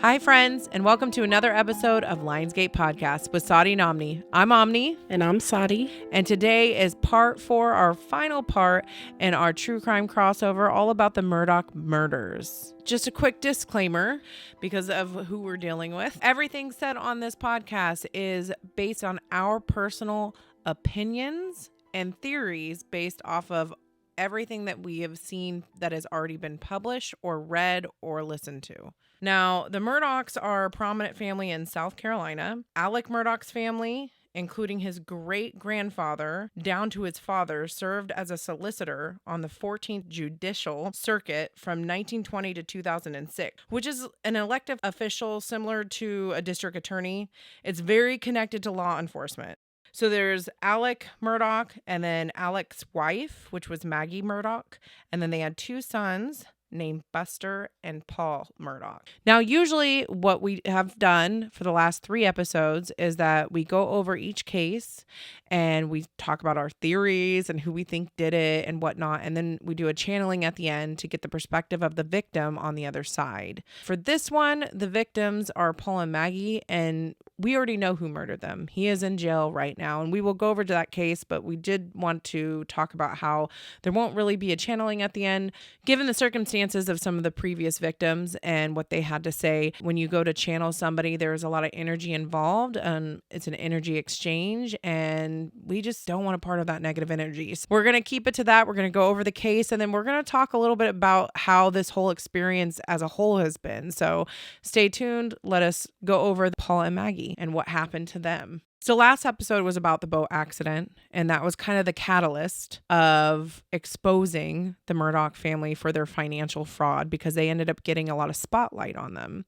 Hi, friends, and welcome to another episode of Lionsgate Podcast with Sahdi and Omni. I'm Omni. And I'm Sahdi. And today is part 4, our final part in our true crime crossover, all about the Murdaugh murders. Just a quick disclaimer because of who we're dealing with. Everything said on this podcast is based on our personal opinions and theories based off of everything that we have seen that has already been published or read or listened to. Now, the Murdaughs are a prominent family in South Carolina. Alec Murdaugh's family, including his great-grandfather down to his father, served as a solicitor on the 14th Judicial Circuit from 1920 to 2006, which is an elected official similar to a district attorney. It's very connected to law enforcement. So there's Alec Murdaugh and then Alec's wife, which was Maggie Murdaugh. And then they had 2 sons named Buster and Paul Murdaugh. Now, usually what we have done for the last 3 episodes is that we go over each case and we talk about our theories and who we think did it and whatnot. And then we do a channeling at the end to get the perspective of the victim on the other side. For this one, the victims are Paul and Maggie, and we already know who murdered them. He is in jail right now, and we will go over to that case, but we did want to talk about how there won't really be a channeling at the end, given the circumstances of some of the previous victims and what they had to say. When you go to channel somebody, there's a lot of energy involved, and it's an energy exchange, and we just don't want a part of that negative energy. So we're going to keep it to that. We're going to go over the case, and then we're going to talk a little bit about how this whole experience as a whole has been. So stay tuned. Let us go over Paul and Maggie and what happened to them. So last episode was about the boat accident, and that was kind of the catalyst of exposing the Murdaugh family for their financial fraud, because they ended up getting a lot of spotlight on them,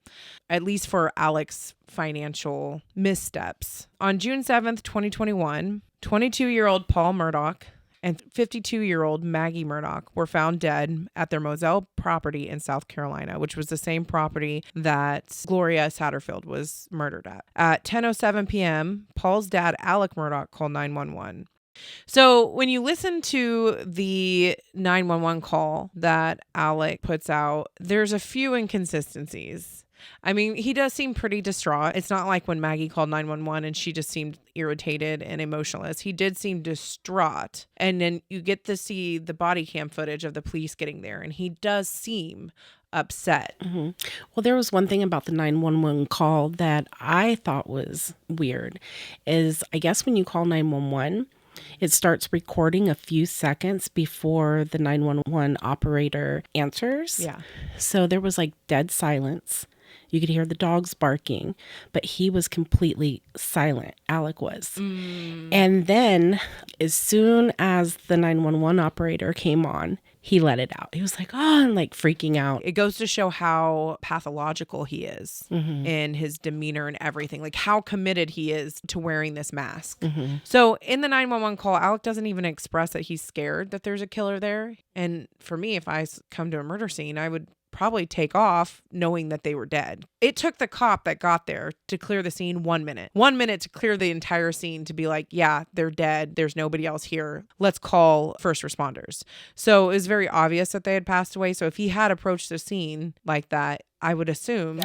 at least for Alec's financial missteps. On June 7th, 2021, 22-year-old Paul Murdaugh and 52-year-old Maggie Murdaugh were found dead at their Moselle property in South Carolina, which was the same property that Gloria Satterfield was murdered at. At 10:07 p.m., Paul's dad, Alec Murdaugh, called 911. So when you listen to the 911 call that Alec puts out, there's a few inconsistencies. I mean, he does seem pretty distraught. It's not like when Maggie called 911 and she just seemed irritated and emotionless. He did seem distraught. And then you get to see the body cam footage of the police getting there, and he does seem upset. Mm-hmm. Well, there was one thing about the 911 call that I thought was weird is, I guess when you call 911, it starts recording a few seconds before the 911 operator answers. Yeah. So there was like dead silence. You could hear the dogs barking, but he was completely silent. Alec was. And then as soon as the 911 operator came on, he let it out. He was like, oh, and like freaking out. It goes to show how pathological he is in his demeanor and everything, like how committed he is to wearing this mask. So in the 911 call, Alec doesn't even express that he's scared that there's a killer there. And for me, if I come to a murder scene, I would probably take off knowing that they were dead. It took the cop that got there to clear the scene 1 minute. 1 minute to clear the entire scene to be like, yeah, they're dead. There's nobody else here. Let's call first responders. So it was very obvious that they had passed away. So if he had approached the scene like that, I would assume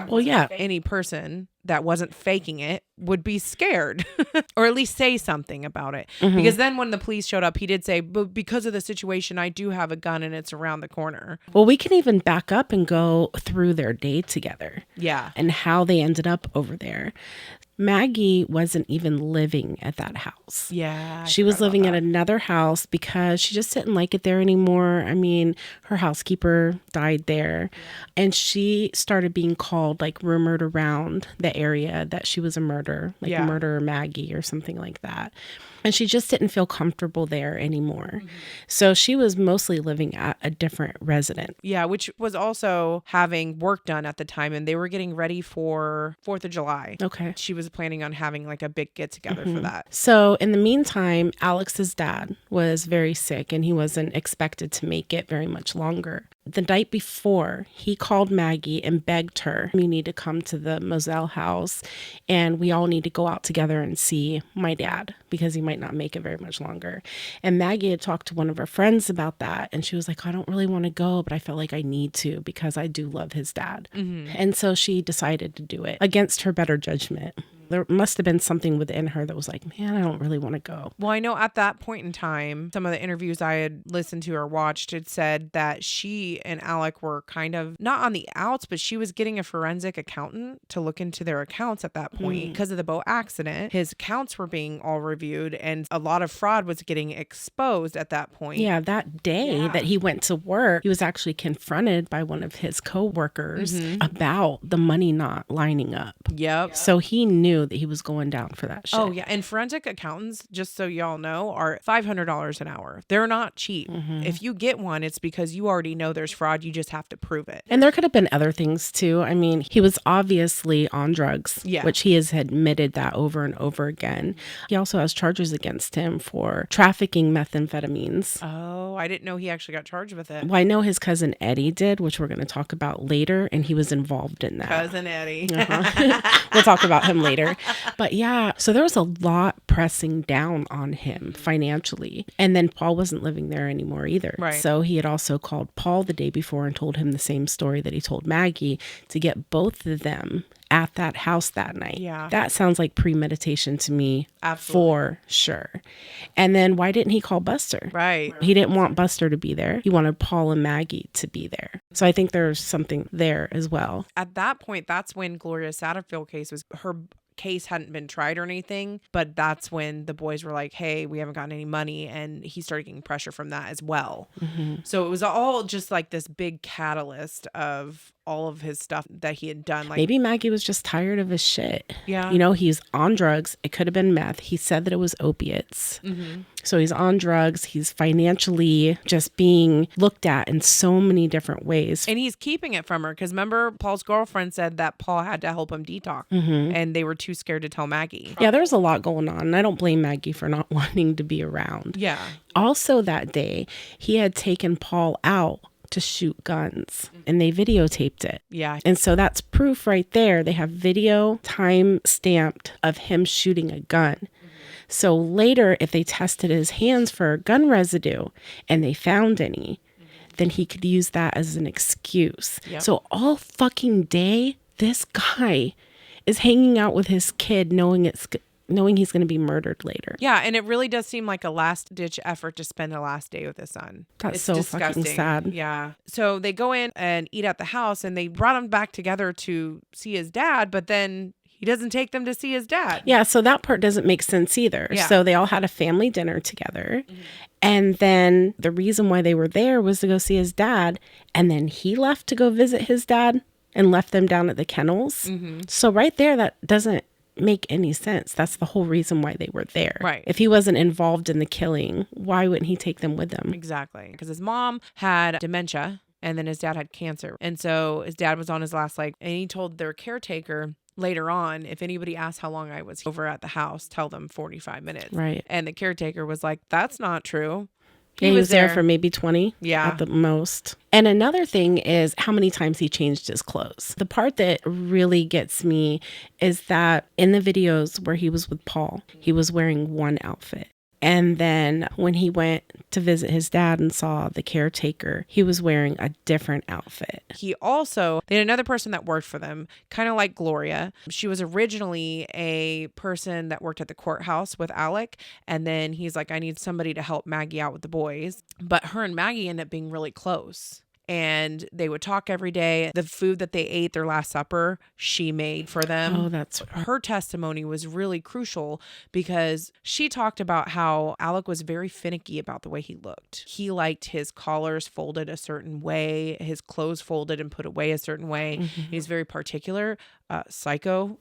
any person that wasn't faking it would be scared or at least say something about it. Because then when the police showed up, he did say, but because of the situation, I do have a gun and it's around the corner. Well, we can even back up and go through their day together. Yeah. And how they ended up over there. Maggie wasn't even living at that house. Yeah. She was living at another house because she just didn't like it there anymore. I mean, her housekeeper died there. And she started being called, like, rumored around the area that she was a murderer, like Murderer Maggie or something like that. And she just didn't feel comfortable there anymore. So she was mostly living at a different residence. Yeah, which was also having work done at the time, and they were getting ready for 4th of July. Okay. She was planning on having like a big get together for that. So in the meantime, Alex's dad was very sick and he wasn't expected to make it very much longer. the night before, he called Maggie and begged her, you need to come to the Moselle house and we all need to go out together and see my dad because he might not make it very much longer. And Maggie had talked to one of her friends about that. And she was like, I don't really want to go, but I felt like I need to because I do love his dad. And so she decided to do it against her better judgment. There must have been something within her that was like, man, I don't really want to go. Well, I know at that point in time, some of the interviews I had listened to or watched had said that she and Alec were kind of not on the outs, but she was getting a forensic accountant to look into their accounts at that point because of the boat accident. His accounts were being all reviewed and a lot of fraud was getting exposed at that point. Yeah, that day that he went to work, he was actually confronted by one of his co-workers about the money not lining up. Yep. So he knew that he was going down for that shit. Oh, yeah. And forensic accountants, just so y'all know, are $500 an hour. They're not cheap. If you get one, it's because you already know there's fraud. You just have to prove it. And there could have been other things too. I mean, he was obviously on drugs, which he has admitted that over and over again. He also has charges against him for trafficking methamphetamines. Oh, I didn't know he actually got charged with it. Well, I know his cousin Eddie did, which we're going to talk about later, and he was involved in that. Cousin Eddie. We'll talk about him later. But yeah, so there was a lot pressing down on him financially. And then Paul wasn't living there anymore either. Right. So he had also called Paul the day before and told him the same story that he told Maggie to get both of them at that house that night. Yeah. That sounds like premeditation to me. Absolutely. For sure. And then why didn't he call Buster? Right. He didn't want Buster to be there. He wanted Paul and Maggie to be there. So I think there's something there as well. At that point, that's when Gloria Satterfield case was, her case hadn't been tried or anything, but that's when the boys were like, hey, we haven't gotten any money, and he started getting pressure from that as well. So it was all just like this big catalyst of all of his stuff that he had done. Like, maybe Maggie was just tired of his shit. Yeah. You know, he's on drugs. It could have been meth. He said that it was opiates. So he's on drugs. He's financially just being looked at in so many different ways. And he's keeping it from her because remember, Paul's girlfriend said that Paul had to help him detox and they were too scared to tell Maggie. Yeah, there's a lot going on. And I don't blame Maggie for not wanting to be around. Yeah. Also that day, he had taken Paul out to shoot guns and they videotaped it. Yeah. And so that's proof right there. They have video time stamped of him shooting a gun. So later, if they tested his hands for gun residue and they found any, then he could use that as an excuse. Yep. So all fucking day, this guy is hanging out with his kid knowing he's going to be murdered later. Yeah, and it really does seem like a last-ditch effort to spend the last day with his son. That's It's so disgusting. fucking sad. Yeah. So they go in and eat at the house, and they brought him back together to see his dad, but then he doesn't take them to see his dad. Yeah, so that part doesn't make sense either. Yeah. So they all had a family dinner together. And then the reason why they were there was to go see his dad. And then he left to go visit his dad and left them down at the kennels. So right there, that doesn't make any sense. That's the whole reason why they were there. Right. If he wasn't involved in the killing, why wouldn't he take them with him? Exactly. Because his mom had dementia and then his dad had cancer. And so his dad was on his last leg, and he told their caretaker later on, if anybody asks how long I was over at the house, tell them 45 minutes. Right. And the caretaker was like, that's not true. He was there for maybe 20 Yeah. at the most. And another thing is how many times he changed his clothes. The part that really gets me is that in the videos where he was with Paul, he was wearing one outfit. And then when he went to visit his dad and saw the caretaker, he was wearing a different outfit. They had another person that worked for them, kind of like Gloria. She was originally a person that worked at the courthouse with Alec. And then he's like, I need somebody to help Maggie out with the boys. But her and Maggie ended up being really close. And they would talk every day. The food that they ate, their last supper, she made for them. Oh, that's her testimony was really crucial because she talked about how Alec was very finicky about the way he looked. He liked his collars folded a certain way, his clothes folded and put away a certain way. He was very particular psycho,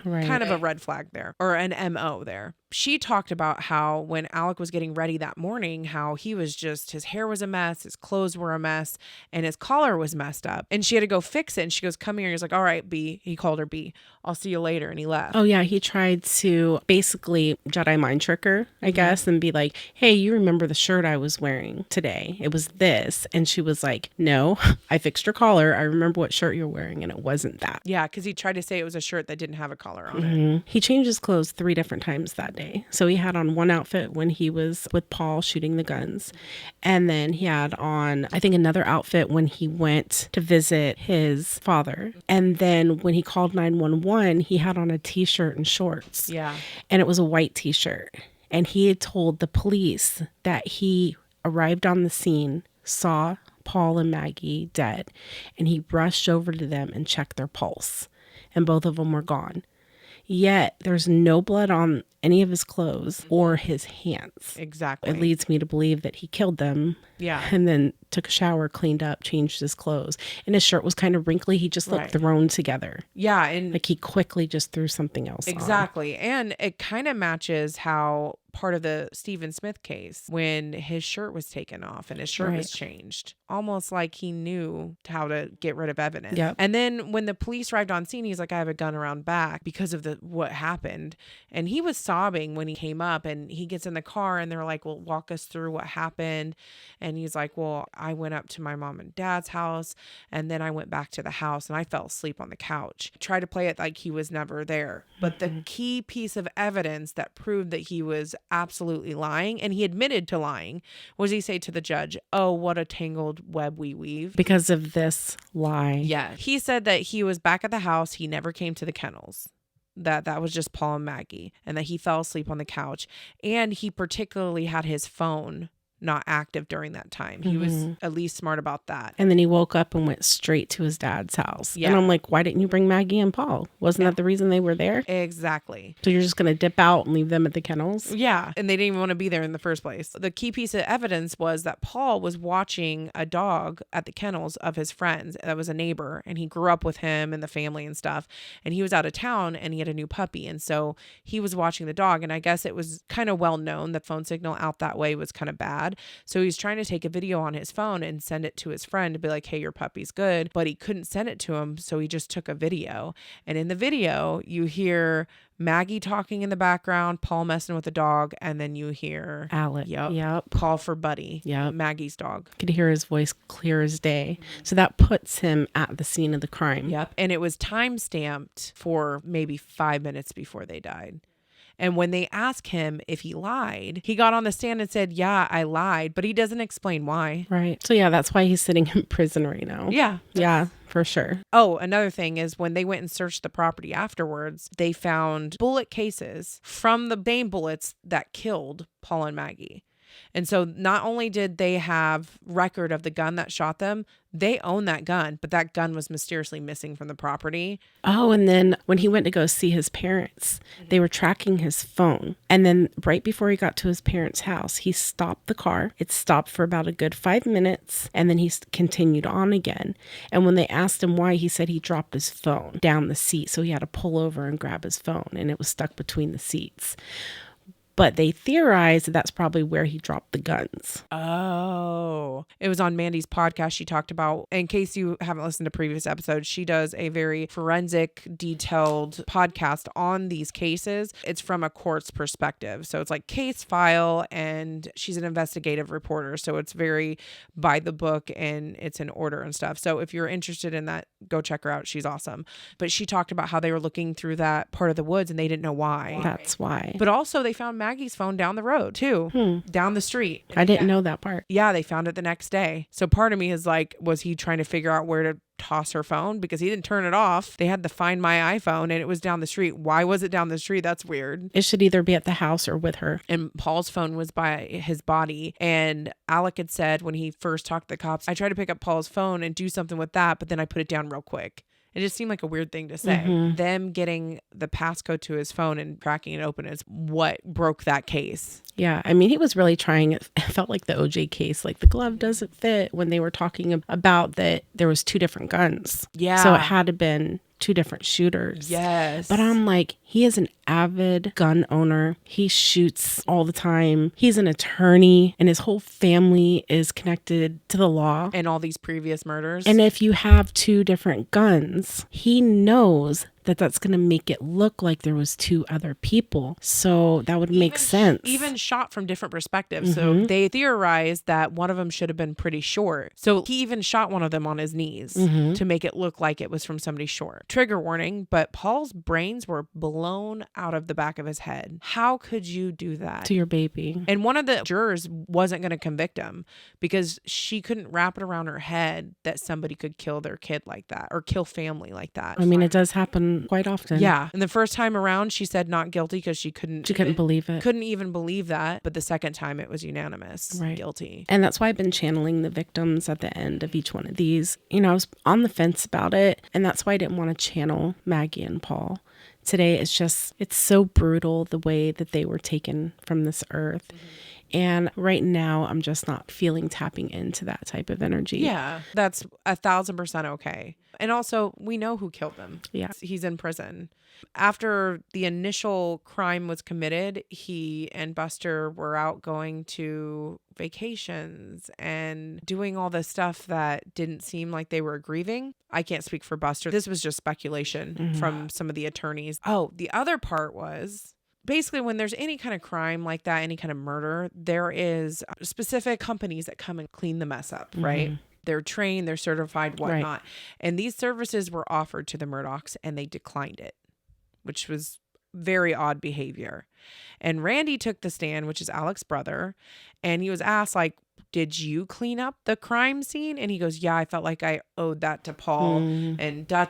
Right. kind of a red flag there, or an MO there. She talked about how when Alec was getting ready that morning, how he was just, his hair was a mess, his clothes were a mess, and his collar was messed up. And she had to go fix it. And she goes, come here. And he's like, all right, B. He called her B. I'll see you later. And he left. Oh, yeah. He tried to basically Jedi mind trick her, I guess, and be like, hey, you remember the shirt I was wearing today? It was this. And she was like, no, I fixed your collar. I remember what shirt you're wearing, and it wasn't that. Yeah, because he tried to say it was a shirt that didn't have a collar on it. He changed his clothes 3 different times that day. So he had on one outfit when he was with Paul shooting the guns. And then he had on, I think, another outfit when he went to visit his father. And then when he called 911, he had on a t-shirt and shorts. Yeah. And it was a white t-shirt. And he had told the police that he arrived on the scene, saw Paul and Maggie dead, and he rushed over to them and checked their pulse. And both of them were gone. Yet there's no blood on any of his clothes or his hands. Exactly. It leads me to believe that he killed them. Yeah. And then took a shower, cleaned up, changed his clothes. And his shirt was kind of wrinkly. He just looked thrown together. Yeah. And like he quickly just threw something else on. Exactly. And it kind of matches how part of the Stephen Smith case, when his shirt was taken off and his shirt was changed, almost like he knew how to get rid of evidence. Yep. And then when the police arrived on scene, he's like, I have a gun around back because of what happened. And he was sobbing when he came up, and he gets in the car and they're like, well, walk us through what happened. And he's like, well, I went up to my mom and dad's house, and then I went back to the house and I fell asleep on the couch. Try to play it like he was never there. But the key piece of evidence that proved that he was absolutely lying, and he admitted to lying, was he say to the judge, oh, what a tangled web we weave. Because of this lie. Yeah. He said that he was back at the house. He never came to the kennels. That was just Paul and Maggie, and that he fell asleep on the couch. And he particularly had his phone not active during that time. He was at least smart about that. And then he woke up and went straight to his dad's house. Yeah. And I'm like, why didn't you bring Maggie and Paul? Wasn't that the reason they were there? Exactly. So you're just going to dip out and leave them at the kennels? Yeah. And they didn't even want to be there in the first place. The key piece of evidence was that Paul was watching a dog at the kennels of his friends. That was a neighbor, and he grew up with him and the family and stuff. And he was out of town and he had a new puppy. And so he was watching the dog. And I guess it was kind of well known that phone signal out that way was kind of bad. So he's trying to take a video on his phone and send it to his friend to be like, hey, your puppy's good. But he couldn't send it to him. So he just took a video. And in the video, you hear Maggie talking in the background, Paul messing with the dog, and then you hear Alec. Yep. call for Buddy. Yep. Maggie's dog. Could hear his voice clear as day. So that puts him at the scene of the crime. Yep. And it was time stamped for maybe 5 minutes before they died. And when they asked him if he lied, he got on the stand and said, yeah, I lied, but he doesn't explain why. Right. So yeah, that's why he's sitting in prison right now. Yeah. Yeah, for sure. Oh, another thing is when they went and searched the property afterwards, they found bullet cases from the same bullets that killed Paul and Maggie. And so not only did they have record of the gun that shot them, they own that gun, but that gun was mysteriously missing from the property. Oh, and then when he went to go see his parents, they were tracking his phone. And then right before he got to his parents' house, he stopped the car. It stopped for about a good 5 minutes, and then he continued on again. And when they asked him why, he said he dropped his phone down the seat. So he had to pull over and grab his phone, and it was stuck between the seats. But they theorized that that's probably where he dropped the guns. Oh, it was on Mandy's podcast. She talked about, in case you haven't listened to previous episodes, she does a very forensic, detailed podcast on these cases. It's from a court's perspective. So it's like case file, and she's an investigative reporter. So it's very by the book, and it's in order and stuff. So if you're interested in that, go check her out. She's awesome. But she talked about how they were looking through that part of the woods and they didn't know why. That's why. But also they found Maggie's phone down the road too, down the street. I didn't know that part. Yeah, they found it the next day. So part of me is like, was he trying to figure out where to toss her phone? Because he didn't turn it off. They had to find my iPhone and it was down the street. Why was it down the street? That's weird. It should either be at the house or with her. And Paul's phone was by his body. And Alec had said when he first talked to the cops, I tried to pick up Paul's phone and do something with that, but then I put it down real quick. It just seemed like a weird thing to say. Them getting the passcode to his phone and cracking it open is what broke that case. Yeah. I mean, he was really trying. It felt like the OJ case, like the glove doesn't fit, when they were talking about that there was 2 different guns. Yeah. So it had to been two different shooters. Yes. But I'm like, he is an avid gun owner. He shoots all the time. He's an attorney, and his whole family is connected to the law. And all these previous murders. And if you have two different guns, he knows that that's going to make it look like there was two other people. So that would make sense. Even shot from different perspectives. So they theorized that one of them should have been pretty short. So he even shot one of them on his knees to make it look like it was from somebody short. Trigger warning, but Paul's brains were blown out of the back of his head. How could you do that? To your baby. And one of the jurors wasn't going to convict him because she couldn't wrap it around her head that somebody could kill their kid like that or kill family like that. I mean, it does happen quite often. Yeah. And the first time around, she said not guilty because she couldn't believe it. Couldn't even believe that. But the second time it was unanimous. Right. Guilty. And that's why I've been channeling the victims at the end of each one of these. You know, I was on the fence about it. And that's why I didn't want to channel Maggie and Paul. Today, it's so brutal the way that they were taken from this earth. And right now, I'm just not feeling tapping into that type of energy. Yeah, that's 1,000% okay. And also, we know who killed them. Yeah. He's in prison. After the initial crime was committed, he and Buster were out going to vacations and doing all this stuff that didn't seem like they were grieving. I can't speak for Buster. This was just speculation from some of the attorneys. Oh, the other part was basically when there's any kind of crime like that, any kind of murder, there is specific companies that come and clean the mess up, right? They're trained, they're certified, whatnot. Right. And these services were offered to the Murdaughs and they declined it, which was very odd behavior. And Randy took the stand, which is Alec's brother, and he was asked, like, did you clean up the crime scene? And he goes, yeah, I felt like I owed that to Paul and da.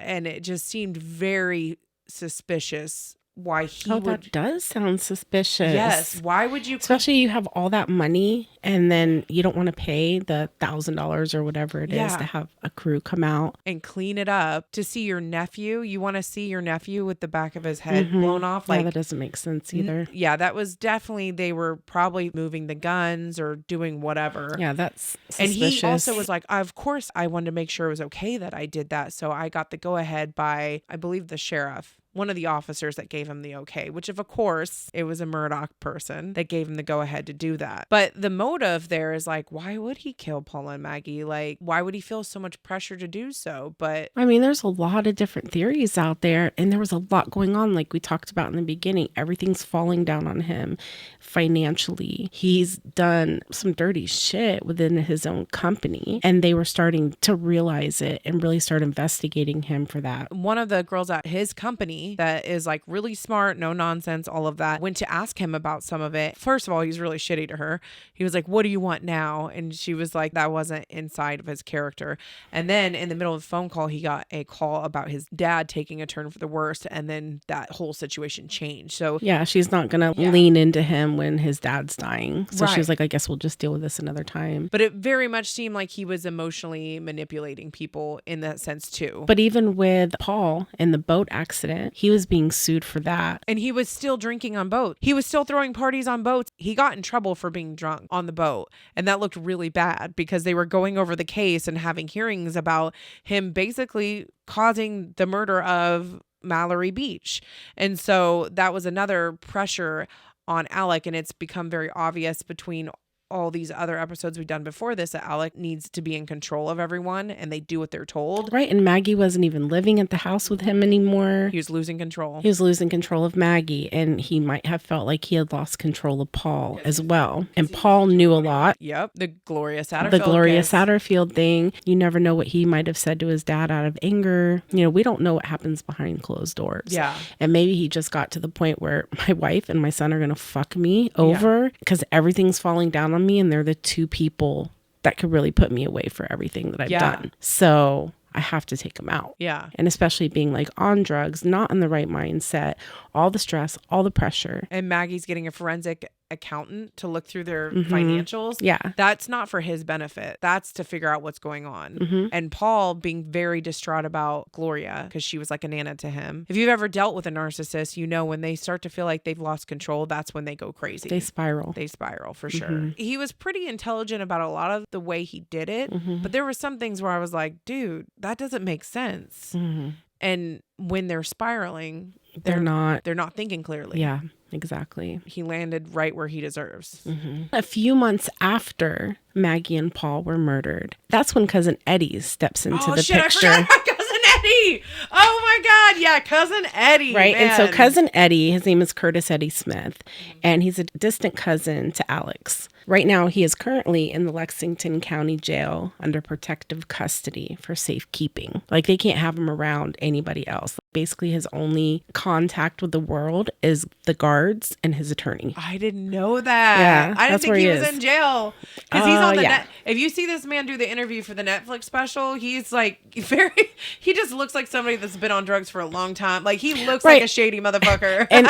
And it just seemed very suspicious why he would. That does sound suspicious. Yes. Why would you? Especially you have all that money and then you don't want to pay the $1,000 or whatever it is to have a crew come out and clean it up to see your nephew. You want to see your nephew with the back of his head blown off. Like, that doesn't make sense either. Yeah, that was definitely, they were probably moving the guns or doing whatever. Yeah, that's suspicious. And he also was like, of course, I wanted to make sure it was okay that I did that. So I got the go ahead by, I believe, the sheriff. One of the officers that gave him the okay, which of course it was a Murdaugh person that gave him the go ahead to do that. But the motive there is like, why would he kill Paul and Maggie? Like, why would he feel so much pressure to do so? But I mean, there's a lot of different theories out there and there was a lot going on. Like we talked about in the beginning, everything's falling down on him financially. He's done some dirty shit within his own company and they were starting to realize it and really start investigating him for that. One of the girls at his company that is like really smart, no nonsense, all of that, went to ask him about some of it. First of all, he's really shitty to her. He was like, what do you want now? And she was like, that wasn't inside of his character. And then in the middle of the phone call, he got a call about his dad taking a turn for the worst. And then that whole situation changed. So yeah, she's not going to lean into him when his dad's dying. So she was like, I guess we'll just deal with this another time. But it very much seemed like he was emotionally manipulating people in that sense too. But even with Paul in the boat accident, he was being sued for that. And he was still drinking on boats. He was still throwing parties on boats. He got in trouble for being drunk on the boat. And that looked really bad because they were going over the case and having hearings about him basically causing the murder of Mallory Beach. And so that was another pressure on Alec. And it's become very obvious between all these other episodes we've done before this that Alec needs to be in control of everyone and they do what they're told. Right. And Maggie wasn't even living at the house with him anymore. He was losing control. He was losing control of Maggie and he might have felt like he had lost control of Paul as well. And Paul knew a lot. Yep. The Gloria Satterfield. The Gloria Satterfield thing. You never know what he might have said to his dad out of anger. You know, we don't know what happens behind closed doors. Yeah. And maybe he just got to the point where my wife and my son are going to fuck me over because everything's falling down on me and they're the two people that could really put me away for everything that I've done. So I have to take them out. Yeah. And especially being like on drugs, not in the right mindset, all the stress, all the pressure. And Maggie's getting a forensic accountant to look through their financials. Yeah. That's not for his benefit. That's to figure out what's going on. And Paul being very distraught about Gloria because she was like a nana to him. If you've ever dealt with a narcissist, you know when they start to feel like they've lost control, that's when they go crazy. They spiral. They spiral for sure. He was pretty intelligent about a lot of the way he did it. But there were some things where I was like, dude, that doesn't make sense. And when they're spiraling, They're not. they're not thinking clearly. Yeah, exactly. He landed right where he deserves. A few months after Maggie and Paul were murdered, that's when Cousin Eddie steps into the picture. I forgot about Cousin Eddie. Oh my God. Yeah, Cousin Eddie. Right. Man. And so Cousin Eddie, his name is Curtis Eddie Smith, and he's a distant cousin to Alex. Right now, he is currently in the Lexington County Jail under protective custody for safekeeping. Like, they can't have him around anybody else. Basically, his only contact with the world is the guards and his attorney. I didn't know that. Yeah, I didn't that's think where he he was is. in jail. Because he's on the yeah. net. If you see this man do the interview for the Netflix special, he's like he just looks like somebody that's been on drugs for a long time. Like, he looks like a shady motherfucker. And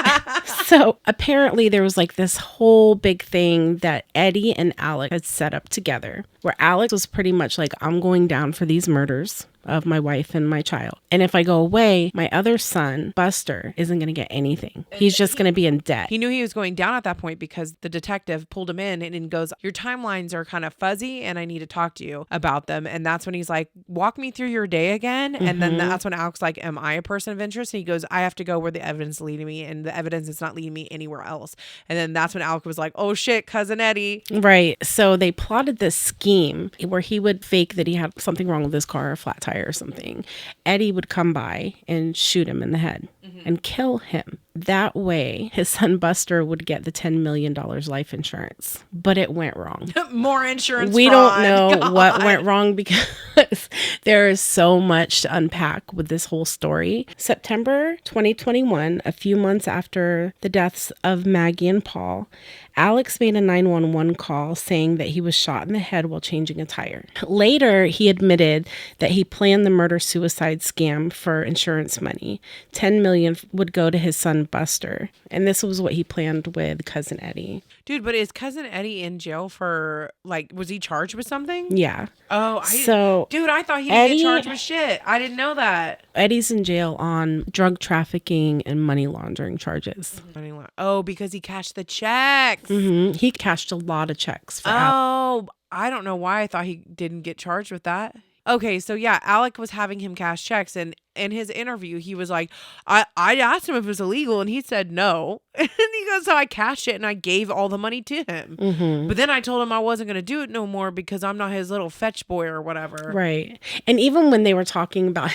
so apparently there was like this whole big thing that Eddie and Alex had set up together, where Alex was pretty much like, I'm going down for these murders of my wife and my child. And if I go away, my other son, Buster, isn't going to get anything. He's just going to be in debt. He knew he was going down at that point because the detective pulled him in and goes, your timelines are kind of fuzzy and I need to talk to you about them. And that's when he's like, walk me through your day again. And then that's when Alex like, am I a person of interest? And he goes, I have to go where the evidence is leading me, and the evidence is not leading me anywhere else. And then that's when Alex was like, oh shit, Cousin Eddie. Right. So they plotted this scheme where he would fake that he had something wrong with his car, a flat tire or something. Eddie would come by and shoot him in the head and kill him. That way, his son Buster would get the $10 million life insurance. But it went wrong. More insurance We fraud. don't know God. what went wrong because there is so much to unpack with this whole story. September 2021, a few months after the deaths of Maggie and Paul, Alex made a 911 call saying that he was shot in the head while changing a tire. Later, he admitted that he planned the murder-suicide scam for insurance money. $10 million would go to his son Buster. And this was what he planned with Cousin Eddie. Dude, but is Cousin Eddie in jail for, like, was he charged with something? Yeah. Oh, dude, I thought he didn't get charged with shit. I didn't know that. Eddie's in jail on drug trafficking and money laundering charges. Oh, because he cashed the checks. He cashed a lot of checks for Alex. Oh, I don't know why I thought he didn't get charged with that. Okay, so yeah, Alec was having him cash checks, and in his interview, he was like, I asked him if it was illegal, and he said no. And he goes, so I cashed it, and I gave all the money to him. But then I told him I wasn't going to do it no more because I'm not his little fetch boy or whatever. Right. And even when they were talking about,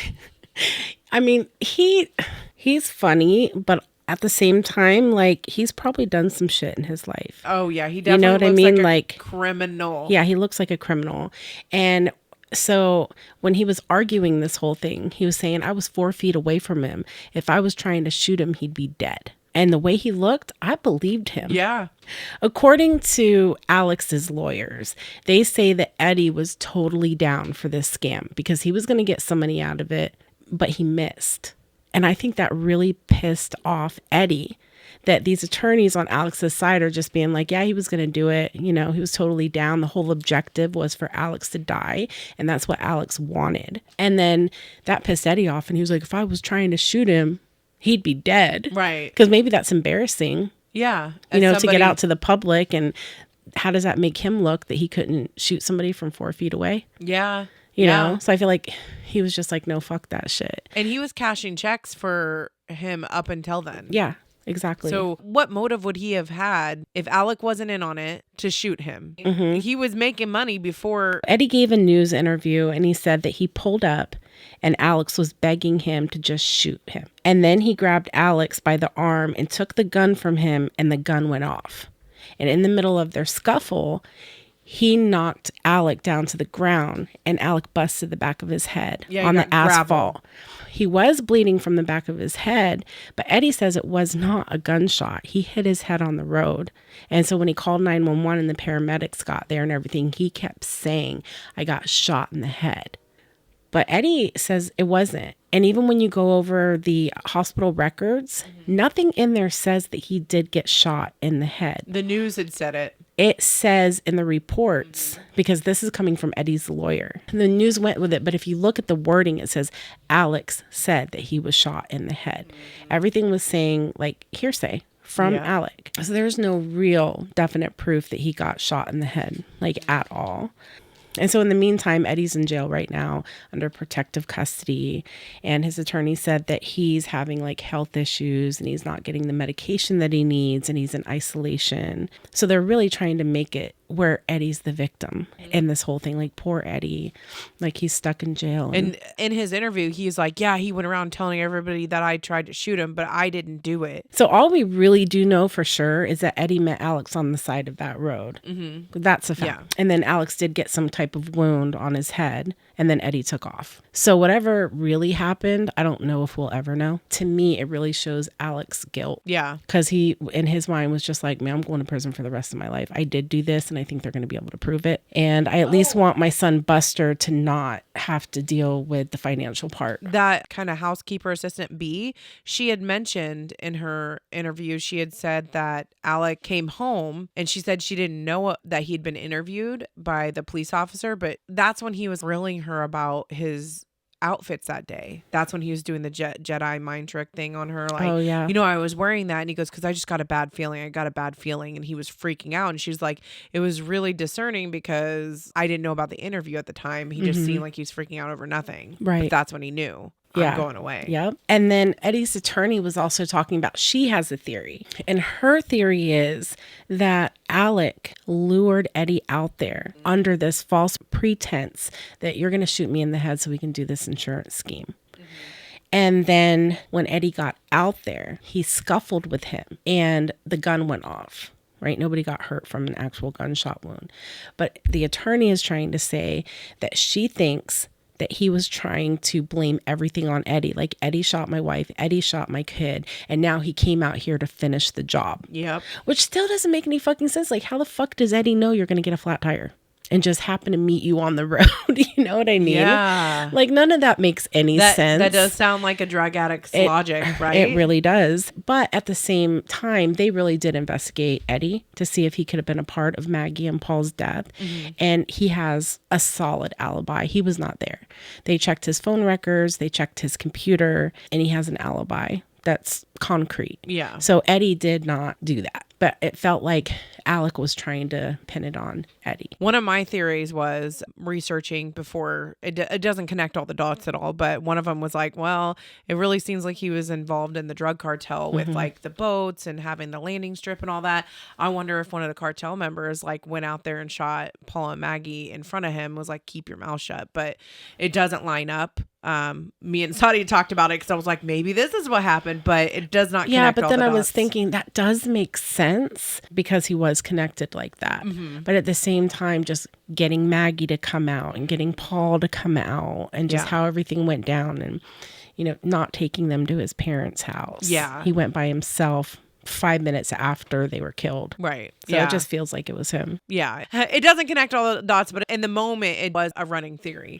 I mean, he's funny, but at the same time, like, he's probably done some shit in his life. Oh, yeah, he definitely you know what I mean? Like criminal. Yeah, he looks like a criminal. And so when he was arguing this whole thing, he was saying, I was 4 feet away from him. If I was trying to shoot him, he'd be dead. And the way he looked, I believed him. Yeah. According to Alex's lawyers, they say that Eddie was totally down for this scam because he was going to get some money out of it, but he missed. And I think that really pissed off Eddie, that these attorneys on Alex's side are just being like, yeah, he was going to do it. You know, he was totally down. The whole objective was for Alex to die. And that's what Alex wanted. And then that pissed Eddie off. And he was like, if I was trying to shoot him, he'd be dead. Right. Because maybe that's embarrassing. Yeah. You know, to get out to the public. And how does that make him look that he couldn't shoot somebody from 4 feet away? Yeah. You know? So I feel like he was just like, no, fuck that shit. And he was cashing checks for him up until then. Yeah. Exactly. So what motive would he have had if Alec wasn't in on it to shoot him? He was making money before. Eddie gave a news interview and he said that he pulled up and Alex was begging him to just shoot him. And then he grabbed Alex by the arm and took the gun from him, and the gun went off. And in the middle of their scuffle, he knocked Alec down to the ground and Alec busted the back of his head on the asphalt. He was bleeding from the back of his head, but Eddie says it was not a gunshot. He hit his head on the road. And so when he called 911 and the paramedics got there and everything, he kept saying, I got shot in the head. But Eddie says it wasn't. And even when you go over the hospital records, nothing in there says that he did get shot in the head. The news had said it. It says in the reports, because this is coming from Eddie's lawyer. The news went with it, but if you look at the wording, it says Alex said that he was shot in the head. Everything was saying like hearsay from Alec. So there's no real definite proof that he got shot in the head, like at all. And so in the meantime, Eddie's in jail right now under protective custody. And his attorney said that he's having like health issues and he's not getting the medication that he needs and he's in isolation. So they're really trying to make it where Eddie's the victim in this whole thing. Like, poor Eddie, like he's stuck in jail. And in his interview, he's like, yeah, he went around telling everybody that I tried to shoot him, but I didn't do it. So all we really do know for sure is that Eddie met Alex on the side of that road. That's a fact. Yeah. And then Alex did get some type of wound on his head, and then Eddie took off. So whatever really happened, I don't know if we'll ever know. To me, it really shows Alex's guilt. Yeah. Because he, in his mind, was just like, man, I'm going to prison for the rest of my life. I did do this, and I think they're going to be able to prove it. And I at least want my son Buster to not have to deal with the financial part. That kind of housekeeper assistant B, she had mentioned in her interview, she had said that Alec came home and she said she didn't know that he'd been interviewed by the police officer, but that's when he was grilling her about his outfits that day. That's when he was doing the Jedi mind trick thing on her. Like, Oh, yeah. you know, I was wearing that. And he goes, because I just got a bad feeling. I got a bad feeling. And he was freaking out. And she's like, it was really discerning because I didn't know about the interview at the time. He just seemed like he was freaking out over nothing. Right. But that's when he knew. Yeah. I'm going away. Yep. And then Eddie's attorney was also talking about, she has a theory. And her theory is that Alec lured Eddie out there under this false pretense that you're going to shoot me in the head so we can do this insurance scheme. And then when Eddie got out there, he scuffled with him and the gun went off. Right? Nobody got hurt from an actual gunshot wound. But the attorney is trying to say that she thinks that he was trying to blame everything on Eddie. Like, Eddie shot my wife, Eddie shot my kid, and now he came out here to finish the job. Yep. Which still doesn't make any fucking sense. Like, how the fuck does Eddie know you're going to get a flat tire and just happen to meet you on the road? You know what I mean? Yeah. Like, none of that makes any sense. That does sound like a drug addict's logic, right? It really does. But at the same time, they really did investigate Eddie to see if he could have been a part of Maggie and Paul's death. And he has a solid alibi. He was not there. They checked his phone records, they checked his computer, and he has an alibi that's concrete. Yeah. So Eddie did not do that. But it felt like Alec was trying to pin it on Eddie. One of my theories was researching before, it doesn't connect all the dots at all, but one of them was like, well, it really seems like he was involved in the drug cartel with like the boats and having the landing strip and all that. I wonder if one of the cartel members like went out there and shot Paul and Maggie in front of him, was like, keep your mouth shut. But it doesn't line up. Me and Sahdi talked about it because I was like, maybe this is what happened, but it does not connect. Yeah, but all then the I was dots. thinking that does make sense because he was connected like that. But at the same time, just getting Maggie to come out and getting Paul to come out and just how everything went down and, you know, not taking them to his parents' house. Yeah. He went by himself 5 minutes after they were killed. Right. So it just feels like it was him. Yeah. It doesn't connect all the dots, but in the moment, it was a running theory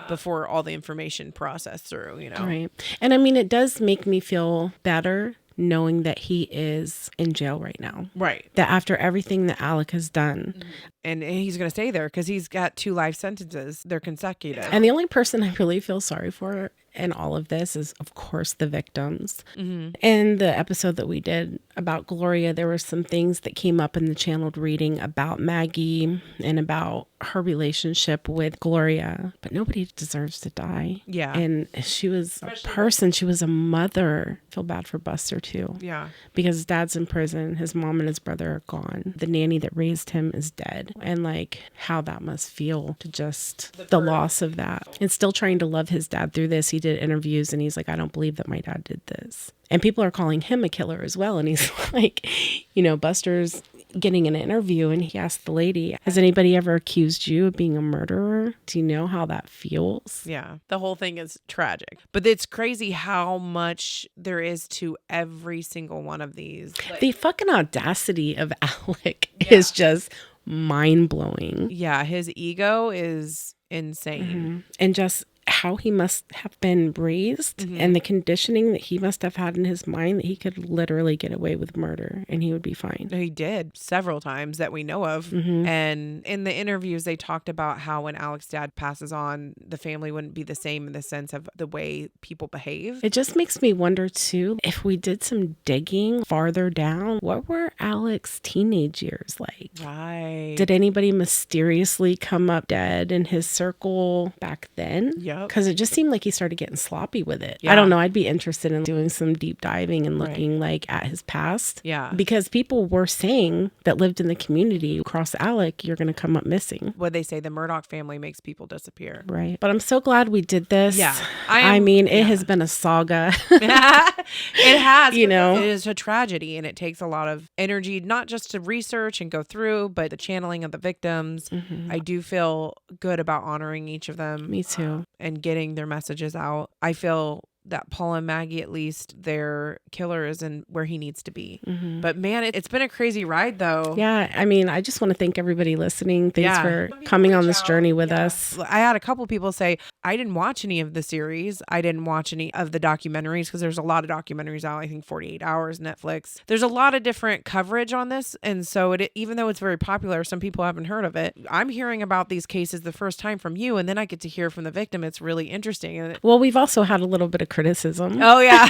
before all the information processed through, you know? Right. And I mean, it does make me feel better knowing that he is in jail right now. Right. That after everything that Alec has done. And he's going to stay there because he's got 2 life sentences. They're consecutive. And the only person I really feel sorry for in all of this is, of course, the victims. In the episode that we did about Gloria, there were some things that came up in the channeled reading about Maggie and about her relationship with Gloria, but nobody deserves to die. Yeah. And she was a person. She was a mother. I feel bad for Buster too. Yeah. Because his dad's in prison. His mom and his brother are gone. The nanny that raised him is dead. And like how that must feel to just the loss of that. And still trying to love his dad through this. He did interviews and he's like, I don't believe that my dad did this. And people are calling him a killer as well. And he's like, you know, Buster's getting an interview and he asked the lady, has anybody ever accused you of being a murderer? Do you know how that feels? Yeah. The whole thing is tragic. But it's crazy how much there is to every single one of these. The fucking audacity of Alec is just mind-blowing. Yeah. His ego is insane. And just how he must have been raised and the conditioning that he must have had in his mind that he could literally get away with murder and he would be fine. He did several times that we know of. And in the interviews, they talked about how when Alex's dad passes on, the family wouldn't be the same in the sense of the way people behave. It just makes me wonder too, if we did some digging farther down, what were Alex's teenage years like? Right. Did anybody mysteriously come up dead in his circle back then? Yep. Because it just seemed like he started getting sloppy with it. Yeah. I don't know. I'd be interested in doing some deep diving and looking like at his past. Yeah. Because people were saying that lived in the community, cross Alec, you're going to come up missing. What they say, the Murdaugh family makes people disappear. Right. But I'm so glad we did this. Yeah. I mean, it has been a saga. It has. You know, it is a tragedy, and it takes a lot of energy, not just to research and go through, but the channeling of the victims. I do feel good about honoring each of them. Me too. And getting their messages out. I feel that Paul and Maggie, at least their killer is in where he needs to be. But man, it's been a crazy ride though. Yeah. I mean, I just want to thank everybody listening. Thanks for coming on this journey with us. I had a couple people say, I didn't watch any of the series. I didn't watch any of the documentaries because there's a lot of documentaries out. I think 48 Hours, Netflix. There's a lot of different coverage on this. And so even though it's very popular, some people haven't heard of it. I'm hearing about these cases the first time from you, and then I get to hear from the victim. It's really interesting. Well, we've also had a little bit of criticism. Oh, yeah.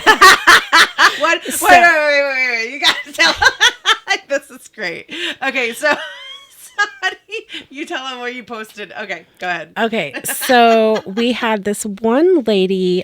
What? So, wait. You got to tell. This is great. Okay, so you tell them what you posted. Okay, go ahead. Okay, so we had this one lady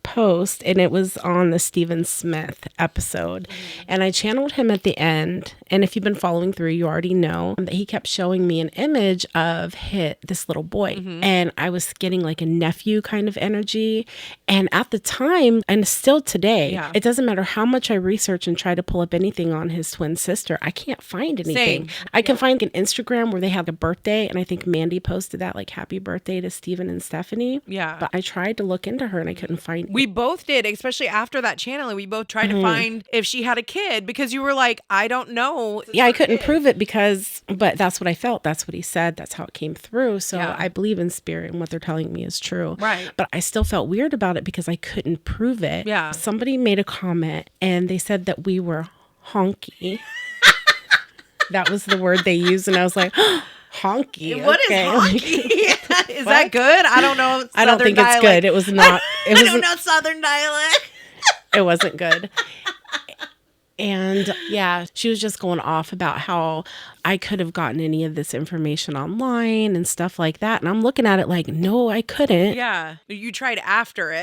post, and it was on the Stephen Smith episode, and I channeled him at the end. And if you've been following through, you already know that he kept showing me an image of this little boy, and I was getting like a nephew kind of energy. And at the time, and still today, it doesn't matter how much I research and try to pull up anything on his twin sister, I can't find anything. I can find an Instagram where they have a birthday, and I think Mandy posted that, like, happy birthday to Stephen and Stephanie. Yeah. But I tried to look into her and I couldn't find We both did, especially after that channeling. We both tried to find if she had a kid, because you were like, I don't know. Yeah, I couldn't prove it but that's what I felt. That's what he said. That's how it came through. So I believe in spirit, and what they're telling me is true. Right. But I still felt weird about it because I couldn't prove it. Yeah. Somebody made a comment and they said that we were honky. That was the word they used. And I was like, honky. What is honky? Is that good? I don't know. I don't think it's good. It was not. I don't know Southern dialect. It wasn't good. And yeah, she was just going off about how I could have gotten any of this information online and stuff like that. And I'm looking at it like, no, I couldn't. Yeah. You tried after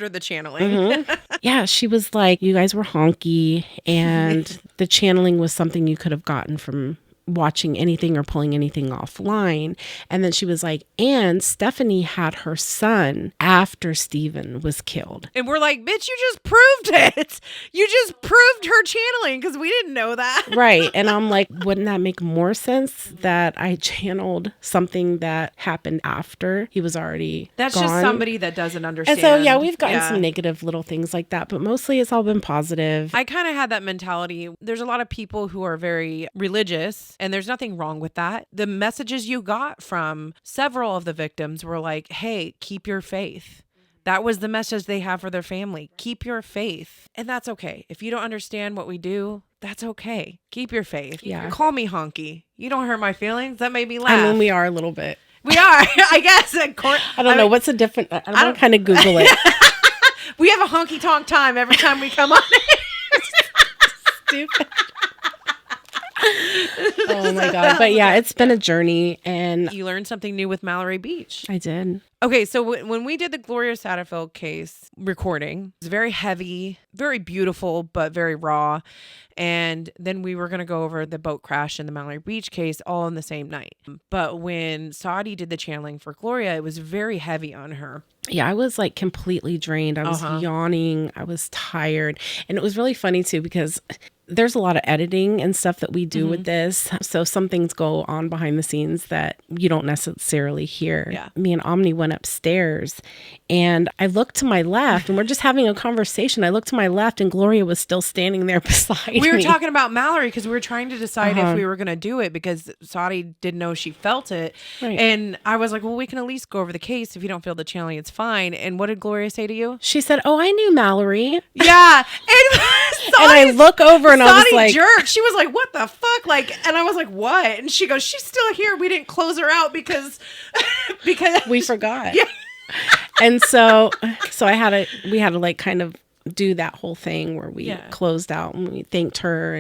the channeling. Yeah, she was like, you guys were honky, and the channeling was something you could have gotten from watching anything or pulling anything offline. And then she was like, and Stephanie had her son after Stephen was killed. And we're like, bitch, you just proved it. You just proved her channeling, because we didn't know that. Right. And I'm like, wouldn't that make more sense that I channeled something that happened after he was already That's gone? just somebody that doesn't understand. And so, yeah, we've gotten some negative little things like that, but mostly it's all been positive. I kind of had that mentality. There's a lot of people who are very religious, and there's nothing wrong with that. The messages you got from several of the victims were like, hey, keep your faith. That was the message they have for their family. Keep your faith. And that's okay. If you don't understand what we do, that's okay. Keep your faith. Yeah. Call me honky. You don't hurt my feelings. That made me laugh. I mean, we are a little bit. We are, I guess. I don't know. What's a different... I don't kind of Google it. We have a honky tonk time every time we come on. Stupid. Oh my God. But yeah, it's been a journey, and you learned something new with Mallory Beach. I did. Okay, so when we did the Gloria Satterfield case recording, it was very heavy, very beautiful, but very raw. And then we were going to go over the boat crash and the Mallory Beach case all in the same night. But when Sahdi did the channeling for Gloria, it was very heavy on her. Yeah, I was like completely drained. I was yawning. I was tired. And it was really funny too, because there's a lot of editing and stuff that we do with this. So some things go on behind the scenes that you don't necessarily hear. Yeah. Me and Omni went upstairs and I looked to my left and we're just having a conversation. I looked to my left and Gloria was still standing there beside me. We were talking about Mallory because we were trying to decide if we were going to do it because Sahdi didn't know she felt it. Right. And I was like, well, we can at least go over the case. If you don't feel the channeling, it's fine. And what did Gloria say to you? She said, "Oh, I knew Mallory." Yeah. And I look over and I was Sahdi like, jerked. She was like, what the fuck? Like, and I was like, what? And she goes, she's still here. We didn't close her out because we forgot. Yeah. And so we had to like kind of do that whole thing where we closed out and we thanked her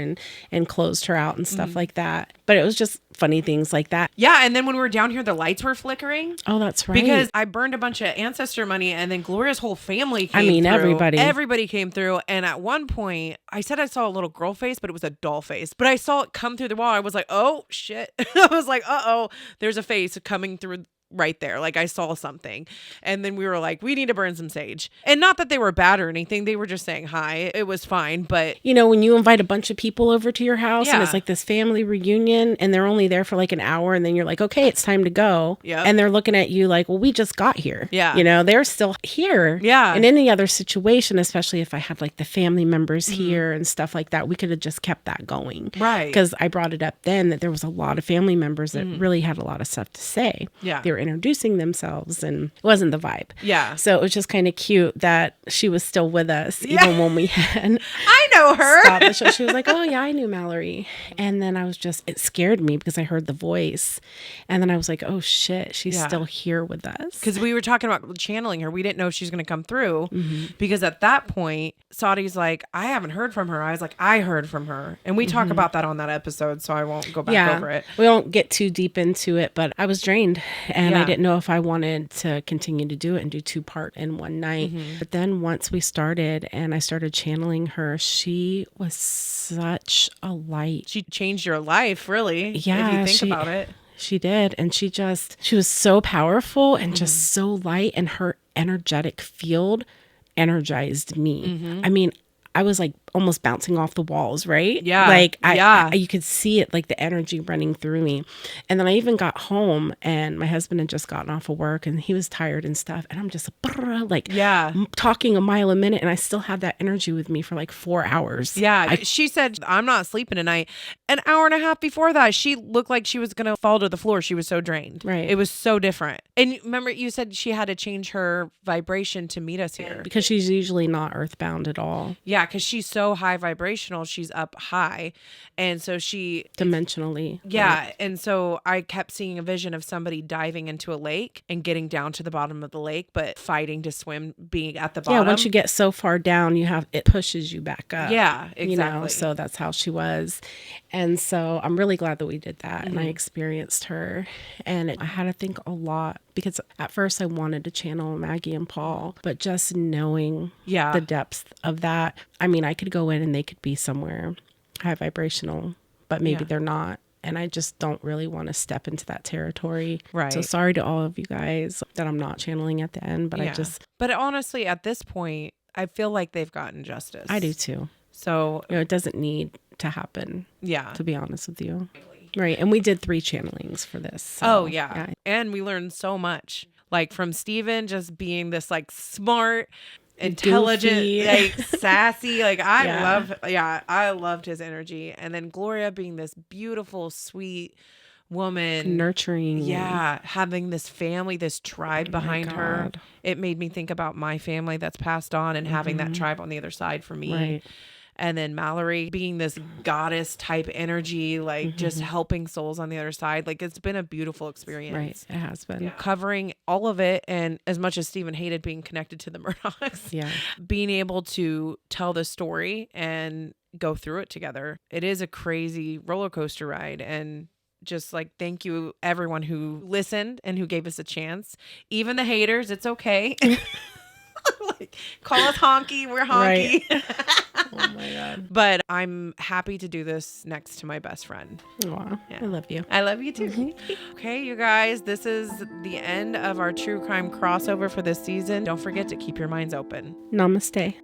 and closed her out and stuff like that. But it was just funny things like that. Yeah. And then when we were down here, the lights were flickering. Oh, that's right. Because I burned a bunch of ancestor money and then Gloria's whole family came through. Everybody came through. And at one point, I said I saw a little girl face, but it was a doll face. But I saw it come through the wall. I was like, oh, shit. I was like, uh-oh, there's a face coming through right there. Like I saw something. And then we were like, we need to burn some sage. And not that they were bad or anything. They were just saying hi. It was fine. But you know, when you invite a bunch of people over to your house and Yeah. it's like this family reunion and they're only there for like an hour and then you're like, okay, it's time to go. Yep. And they're looking at you like, well, we just got here. Yeah. You know, they're still here. Yeah. In any other situation, especially if I had like the family members here and stuff like that, we could have just kept that going. Right. Because I brought it up then that there was a lot of family members that really had a lot of stuff to say. Yeah. They were introducing themselves and it wasn't the vibe. Yeah. So it was just kind of cute that she was still with us even when we had I know her. stopped the show. She was like, oh yeah, I knew Mallory. And then I was just, it scared me because I heard the voice. And then I was like, oh shit, she's still here with us. Because we were talking about channeling her. We didn't know she was going to come through because at that point, Sahdi's like, I haven't heard from her. I was like, I heard from her. And we talk about that on that episode, so I won't go back over it. We won't get too deep into it, but I was drained and I didn't know if I wanted to continue to do it and do 2-part in one night. But then once we started and I started channeling her, she was such a light. She changed your life, really. Yeah, If you think about it. She did. And she was so powerful and just so light, and her energetic field energized me. I mean, I was like almost bouncing off the walls, right? Yeah. Like you could see it, like the energy running through me. And then I even got home and my husband had just gotten off of work and he was tired and stuff. And I'm just like talking a mile a minute. And I still had that energy with me for like 4 hours. Yeah. She said, I'm not sleeping tonight. An hour and a half before that, she looked like she was going to fall to the floor. She was so drained. Right. It was so different. And remember, you said she had to change her vibration to meet us here. Because she's usually not earthbound at all. Yeah, because she's so high vibrational. She's up high. And so she... Dimensionally. Yeah. Right. And so I kept seeing a vision of somebody diving into a lake and getting down to the bottom of the lake, but fighting to swim, being at the bottom. Yeah, once you get so far down, it pushes you back up. Yeah, exactly. You know, so that's how she was. And so I'm really glad that we did that and I experienced her. And I had to think a lot because at first I wanted to channel Maggie and Paul, but just knowing the depths of that, I mean, I could go in and they could be somewhere high vibrational, but maybe they're not. And I just don't really want to step into that territory. Right. So sorry to all of you guys that I'm not channeling at the end, but But honestly, at this point, I feel like they've gotten justice. I do too. So, you know, it doesn't need to happen. Yeah. To be honest with you. Right. And we did 3 channelings for this. So, yeah. And we learned so much. Like from Steven just being this like smart, intelligent, goofy, like sassy. Like I loved his energy. And then Gloria being this beautiful, sweet woman. Nurturing. Yeah. Having this family, this tribe behind her. It made me think about my family that's passed on and having that tribe on the other side for me. Right. And then Mallory being this goddess type energy, like just helping souls on the other side. Like it's been a beautiful experience. Right. It has been. Covering all of it. And as much as Stephen hated being connected to the Murdaughs, being able to tell the story and go through it together. It is a crazy roller coaster ride. And just like, thank you everyone who listened and who gave us a chance. Even the haters, it's okay. Like, call us honky, we're honky. Right. Oh my God. But I'm happy to do this next to my best friend. Wow. I love you. I love you too. Okay, you guys, this is the end of our true crime crossover for this season. Don't forget to keep your minds open. Namaste.